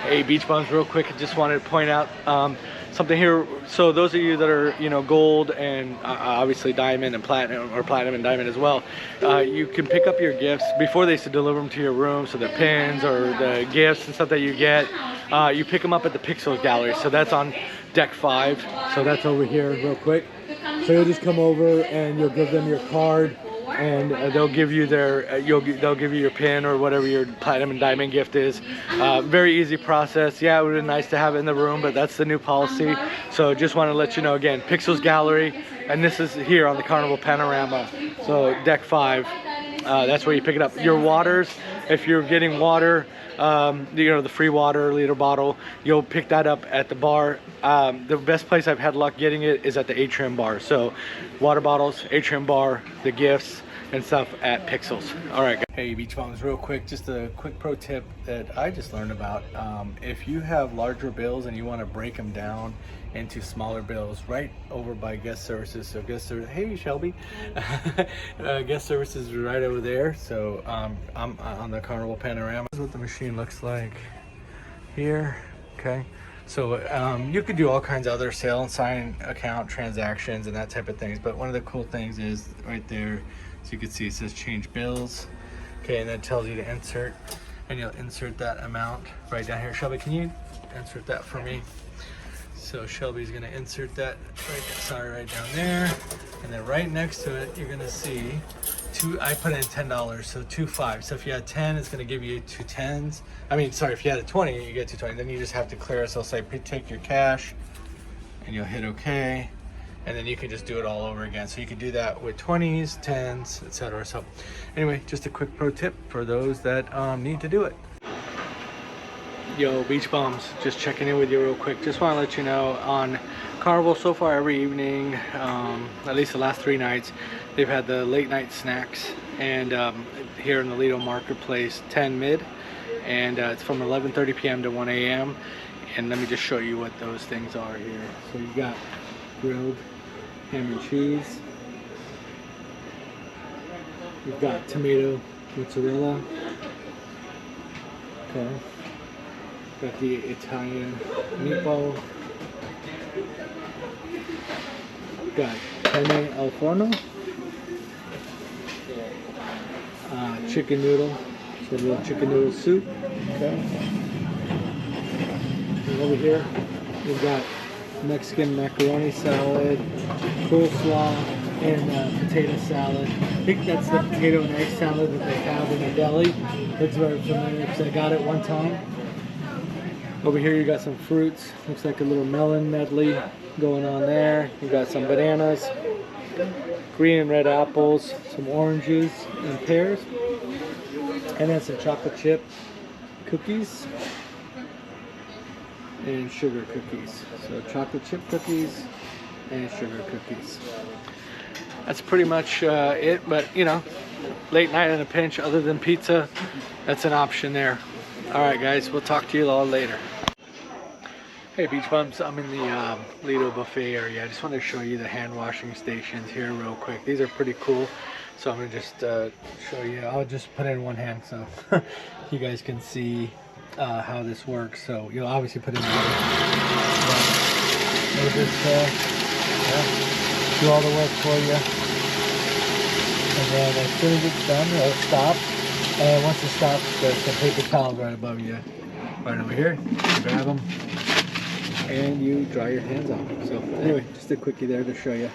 Hey, Beach Bums, real quick, I just wanted to point out something here. So those of you that are, you know, gold and obviously diamond and platinum, or platinum and diamond as well, you can pick up your gifts. Before they used to deliver them to your room, so the pins or the gifts and stuff that you get, you pick them up at the Pixels Gallery. So that's on deck 5. So that's over here real quick. So you'll just come over and you'll give them your card, and they'll give you their they'll give you your pin or whatever your platinum and diamond gift is. Very easy process. Yeah, it would be nice to have it in the room, but that's the new policy. So just want to let you know again, Pixels Gallery, and this is here on the Carnival Panorama. So deck 5, that's where you pick it up. Your waters, if you're getting water, you know, the free water liter bottle, you'll pick that up at the bar. The best place I've had luck getting it is at the Atrium Bar. So water bottles, Atrium Bar, the gifts and stuff at Pixels. All right, guys. Hey, Beach Bums, real quick, just a quick pro tip that I just learned about. If you have larger bills and you want to break them down into smaller bills, right over by guest services. So guest service, hey Shelby, guest services is right over there. So I'm on the Carnival Panorama. This is what the machine looks like here. Okay, so you could do all kinds of other sale and sign account transactions and that type of things, but one of the cool things is right there, so you can see it says change bills. Okay, and then it tells you to insert, and you'll insert that amount right down here. Shelby, can you insert that for me? So Shelby's gonna insert that right down there, and then right next to it, you're gonna see I put in $10, so 2.5. So if you had 10, it's gonna give you 2 10s. I mean, sorry, if you had a 20, you get 2 20. Then you just have to clear it. So say take your cash, and you'll hit OK, and then you can just do it all over again. So you can do that with 20s, 10s, etc. So anyway, just a quick pro tip for those that need to do it. Yo, Beach Bums, just checking in with you real quick. Just want to let you know, on Carnival so far every evening, at least the last 3 nights, they've had the late night snacks, and here in the Lido Marketplace, 10 mid, and it's from 11:30 p.m. to 1 a.m. And let me just show you what those things are here. So you got grilled ham and cheese, you've got tomato mozzarella, okay. Got the Italian meatball. Got penne al forno. Chicken noodle. So a little chicken noodle soup. Okay. And over here, we've got Mexican macaroni salad, coleslaw, and potato salad. I think that's the potato and egg salad that they have in the deli. Looks very familiar because I got it one time. Over here you got some fruits, looks like a little melon medley going on there. You got some bananas, green and red apples, some oranges and pears, and then some chocolate chip cookies and sugar cookies. So chocolate chip cookies and sugar cookies. That's pretty much it, but you know, late night in a pinch, other than pizza, that's an option there. Alright guys, we'll talk to you all later. Hey Beach Bums, I'm in the Lido Buffet area. I just want to show you the hand washing stations here real quick. These are pretty cool. So I'm going to just show you. I'll just put it in one hand so you guys can see how this works. So you'll obviously put it in the other. They'll just do all the work for you. And then as soon as it's done, it'll stop. And once it stops, there's a paper towel right above you. Right over here. You grab them and you dry your hands off. So anyway, just a quickie there to show you.